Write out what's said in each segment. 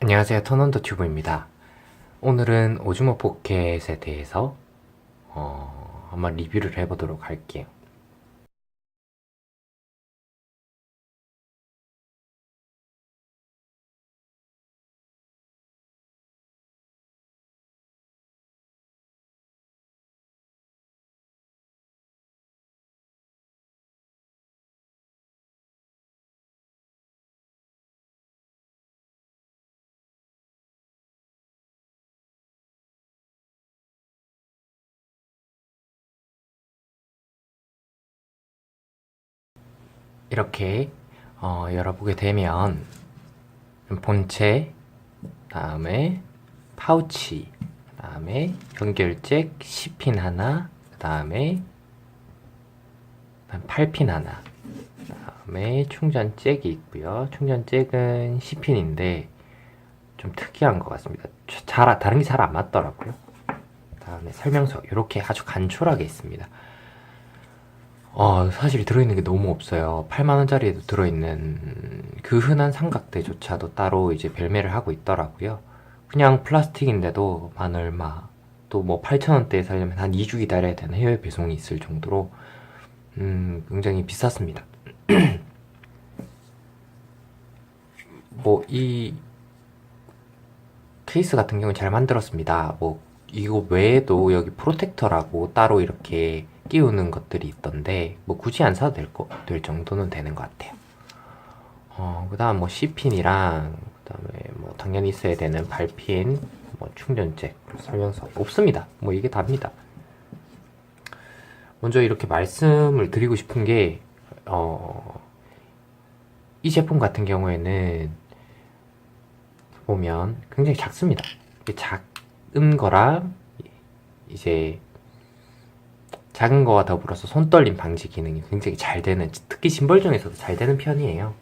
안녕하세요. 턴언더 튜브입니다. 오늘은 오즈모 포켓에 대해서 한번 리뷰를 해보도록 할게요. 이렇게 열어보게 되면 본체, 다음에 파우치, 다음에 연결잭 10핀 하나, 다음에 8핀 하나, 다음에 충전잭이 있고요. 충전잭은 10핀인데 좀 특이한 것 같습니다. 다른 게 잘 안 맞더라고요. 다음에 설명서 이렇게 아주 간촐하게 있습니다. 사실 들어있는 게 너무 없어요. 8만원짜리에도 들어있는 그 흔한 삼각대조차도 따로 이제 별매를 하고 있더라고요. 그냥 플라스틱인데도 만 얼마, 또 뭐 8천원대에 사려면 한 2주 기다려야 되는 해외 배송이 있을 정도로, 굉장히 비쌌습니다. 뭐, 이 케이스 같은 경우는 잘 만들었습니다. 뭐, 이거 외에도 여기 프로텍터라고 따로 이렇게 끼우는 것들이 있던데, 뭐 굳이 안 사도 될 정도는 되는 것 같아요. 그 다음 뭐 C핀이랑, 그 다음에 뭐 당연히 있어야 되는 발핀, 뭐 충전잭, 설명서 없습니다. 뭐 이게 답니다. 먼저 이렇게 말씀을 드리고 싶은 게, 이 제품 같은 경우에는 보면 굉장히 작습니다. 작은 거랑 이제 작은 거와 더불어서 손떨림 방지 기능이 굉장히 잘 되는, 특히 짐벌 중에서도 잘 되는 편이에요.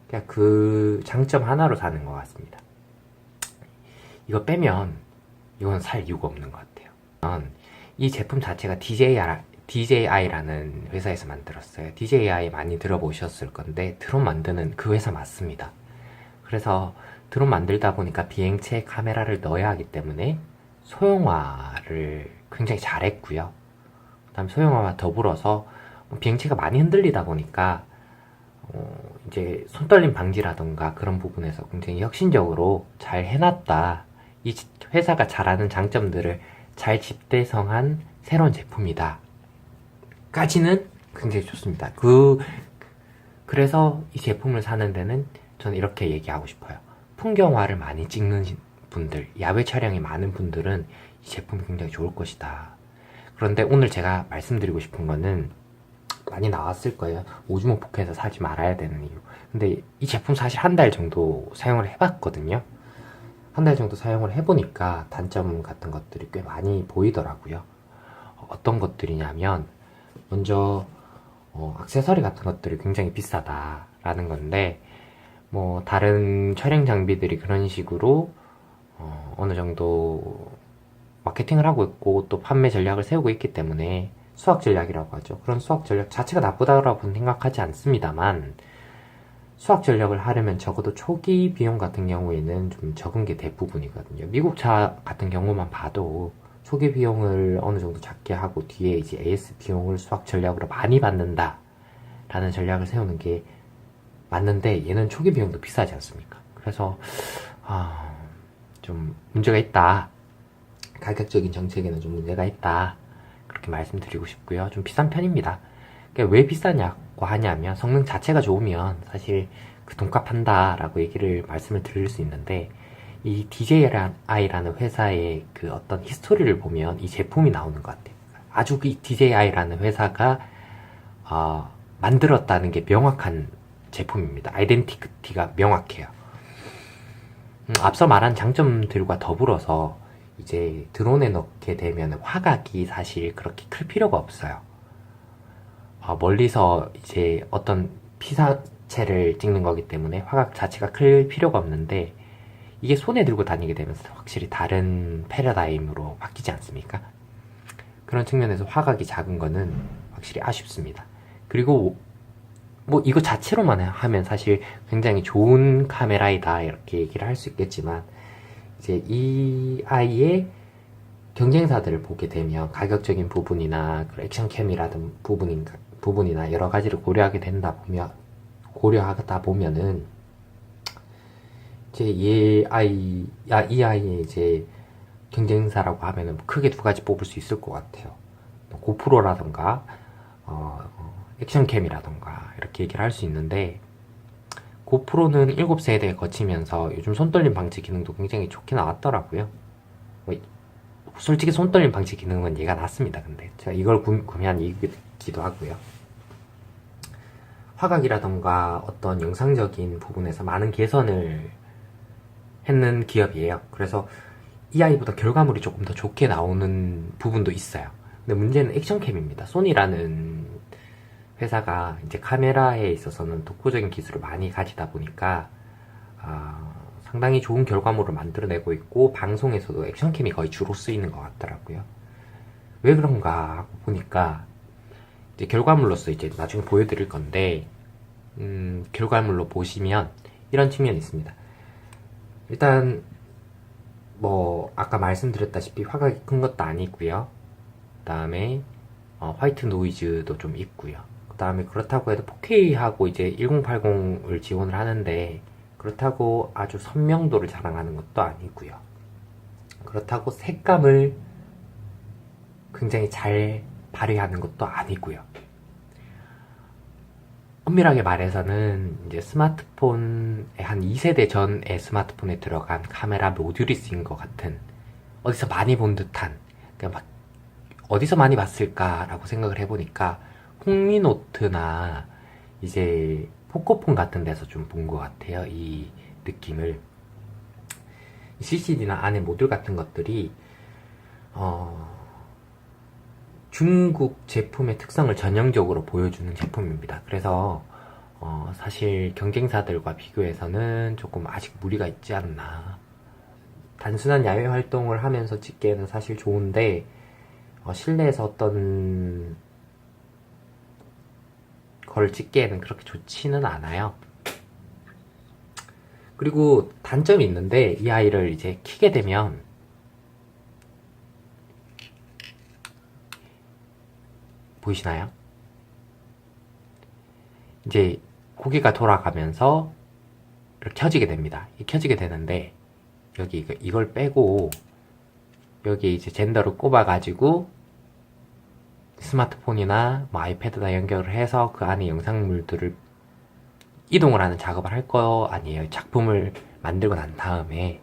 그냥 그 장점 하나로 사는 것 같습니다. 이거 빼면 이건 살 이유가 없는 것 같아요. 이 제품 자체가 DJI라는 회사에서 만들었어요. DJI 많이 들어보셨을 건데 드론 만드는 그 회사 맞습니다. 그래서 드론 만들다 보니까 비행체에 카메라를 넣어야 하기 때문에 소형화를 굉장히 잘했고요. 그다음 소형화와 더불어서 비행체가 많이 흔들리다 보니까 이제 손떨림 방지라던가 그런 부분에서 굉장히 혁신적으로 잘 해놨다. 이 회사가 잘하는 장점들을 잘 집대성한 새로운 제품이다. 까지는 굉장히 좋습니다. 그래서 이 제품을 사는 데는 저는 이렇게 얘기하고 싶어요. 풍경화를 많이 찍는 분들, 야외 촬영이 많은 분들은 이 제품이 굉장히 좋을 것이다. 그런데 오늘 제가 말씀드리고 싶은 거는 많이 나왔을 거예요. 오즈모 포켓에서 사지 말아야 되는 이유. 근데 이 제품 사실 한 달 정도 사용을 해봤거든요. 한 달 정도 사용을 해보니까 단점 같은 것들이 꽤 많이 보이더라고요. 어떤 것들이냐면, 먼저, 액세서리 같은 것들이 굉장히 비싸다라는 건데, 뭐, 다른 촬영 장비들이 그런 식으로, 어느 정도 마케팅을 하고 있고, 또 판매 전략을 세우고 있기 때문에, 수학 전략이라고 하죠. 그런 수학 전략 자체가 나쁘다고 생각하지 않습니다만, 수학 전략을 하려면 적어도 초기 비용 같은 경우에는 좀 적은 게 대부분이거든요. 미국 차 같은 경우만 봐도 초기 비용을 어느 정도 작게 하고 뒤에 이제 AS 비용을 수학 전략으로 많이 받는다 라는 전략을 세우는 게 맞는데, 얘는 초기 비용도 비싸지 않습니까? 그래서 좀 문제가 있다. 가격적인 정책에는 좀 문제가 있다. 그렇게 말씀드리고 싶고요. 좀 비싼 편입니다. 그러니까 왜 비싸냐고 하냐면, 성능 자체가 좋으면 사실 그 돈값 한다라고 말씀을 드릴 수 있는데, 이 DJI라는 회사의 그 어떤 히스토리를 보면 이 제품이 나오는 것 같아요. 아주 이 DJI라는 회사가 만들었다는 게 명확한 제품입니다. 아이덴티티가 명확해요. 앞서 말한 장점들과 더불어서 이제 드론에 넣게 되면 화각이 사실 그렇게 클 필요가 없어요. 멀리서 이제 어떤 피사체를 찍는 거기 때문에 화각 자체가 클 필요가 없는데, 이게 손에 들고 다니게 되면서 확실히 다른 패러다임으로 바뀌지 않습니까? 그런 측면에서 화각이 작은 거는 확실히 아쉽습니다. 그리고 뭐 이거 자체로만 하면 사실 굉장히 좋은 카메라이다 이렇게 얘기를 할 수 있겠지만, 이제 이 아이의 경쟁사들을 보게 되면 가격적인 부분이나 액션캠이라든 부분이나 여러 가지를 고려하다 보면은 이제 이 아이의 이제 경쟁사라고 하면은 크게 두 가지 뽑을 수 있을 것 같아요. 고프로라던가 액션캠이라던가 이렇게 얘기를 할 수 있는데, 고프로는 7세대 거치면서 요즘 손떨림 방지 기능도 굉장히 좋게 나왔더라고요. 솔직히 손떨림 방지 기능은 얘가 낫습니다. 근데 제가 이걸 구매한 이유기도 하고요. 화각이라던가 어떤 영상적인 부분에서 많은 개선을 했는 기업이에요. 그래서 이 아이보다 결과물이 조금 더 좋게 나오는 부분도 있어요. 근데 문제는 액션캠입니다. 소니라는 회사가 이제 카메라에 있어서는 독보적인 기술을 많이 가지다 보니까 상당히 좋은 결과물을 만들어내고 있고, 방송에서도 액션캠이 거의 주로 쓰이는 것 같더라고요. 왜 그런가 하고 보니까 이제 결과물로서 이제 나중에 보여드릴 건데, 결과물로 보시면 이런 측면이 있습니다. 일단 뭐 아까 말씀드렸다시피 화각이 큰 것도 아니고요. 그 다음에 화이트 노이즈도 좀 있고요. 그 다음에 그렇다고 해도 4K하고 이제 1080을 지원을 하는데, 그렇다고 아주 선명도를 자랑하는 것도 아니고요. 그렇다고 색감을 굉장히 잘 발휘하는 것도 아니고요. 엄밀하게 말해서는 이제 스마트폰의 한 2세대 전의 스마트폰에 들어간 카메라 모듈이 쓰인 것 같은, 어디서 많이 본 듯한, 그러니까 막 어디서 많이 봤을까라고 생각을 해보니까 홍미노트나 이제 포코폰 같은 데서 좀 본 것 같아요. 이 느낌을. CCD나 안에 모듈 같은 것들이 중국 제품의 특성을 전형적으로 보여주는 제품입니다. 그래서 사실 경쟁사들과 비교해서는 조금 아직 무리가 있지 않나. 단순한 야외 활동을 하면서 찍기에는 사실 좋은데, 실내에서 어떤 걸 찍기에는 그렇게 좋지는 않아요. 그리고 단점이 있는데, 이 아이를 이제 켜게 되면 보이시나요? 이제 고개가 돌아가면서 이렇게 켜지게 됩니다. 켜지게 되는데, 여기 이걸 빼고 여기 이제 젠더를 꼽아가지고 스마트폰이나 뭐 아이패드나 연결을 해서 그 안에 영상물들을 이동을 하는 작업을 할 거 아니에요. 작품을 만들고 난 다음에.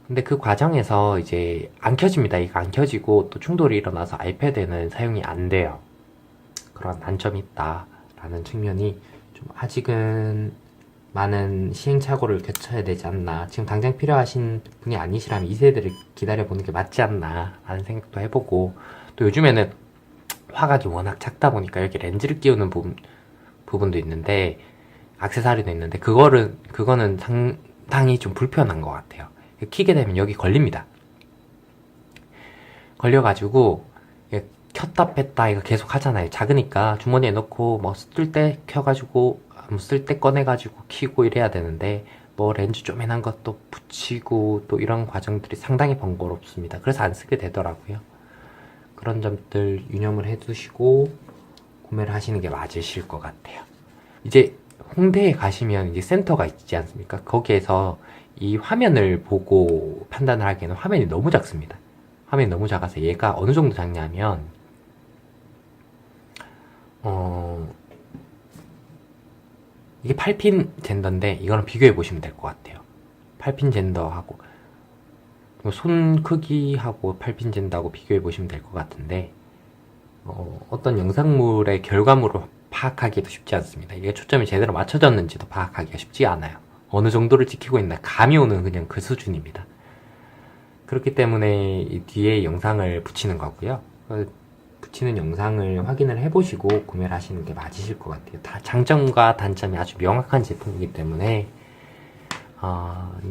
근데 그 과정에서 이제 안 켜집니다. 이거 안 켜지고 또 충돌이 일어나서 아이패드에는 사용이 안 돼요. 그런 단점이 있다라는 측면이 좀 아직은 많은 시행착오를 거쳐야 되지 않나. 지금 당장 필요하신 분이 아니시라면 2세대를 기다려보는 게 맞지 않나 라는 생각도 해보고, 또 요즘에는 화각이 워낙 작다 보니까 이렇게 렌즈를 끼우는 부분도 있는데, 액세서리도 있는데, 그거는 상당히 좀 불편한 것 같아요. 키게 되면 여기 걸립니다. 걸려가지고 켰다 뺐다 이거 계속 하잖아요. 작으니까 주머니에 넣고 뭐 쓸 때 켜가지고 쓸 때 꺼내가지고 키고 이래야 되는데, 뭐 렌즈 쪼매난 것도 붙이고 또 이런 과정들이 상당히 번거롭습니다. 그래서 안 쓰게 되더라고요. 그런 점들 유념을 해두시고 구매를 하시는 게 맞으실 것 같아요. 이제 홍대에 가시면 이제 센터가 있지 않습니까? 거기에서 이 화면을 보고 판단을 하기에는 화면이 너무 작습니다. 화면이 너무 작아서 얘가 어느 정도 작냐면 이게 8핀 젠더인데 이거랑 비교해 보시면 될 것 같아요. 8핀 젠더하고 손 크기하고 8핀 젠더하고 비교해 보시면 될 것 같은데, 어떤 영상물의 결과물을 파악하기도 쉽지 않습니다. 이게 초점이 제대로 맞춰졌는지도 파악하기가 쉽지 않아요. 어느 정도를 지키고 있나 감이 오는 그냥 그 수준입니다. 그렇기 때문에 이 뒤에 영상을 붙이는 거고요. 붙이는 영상을 확인을 해보시고 구매를 하시는 게 맞으실 것 같아요. 다 장점과 단점이 아주 명확한 제품이기 때문에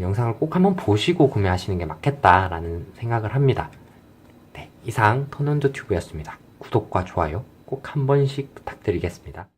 영상을 꼭 한번 보시고 구매하시는 게 맞겠다라는 생각을 합니다. 네, 이상 턴온더 튜브였습니다. 구독과 좋아요 꼭 한 번씩 부탁드리겠습니다.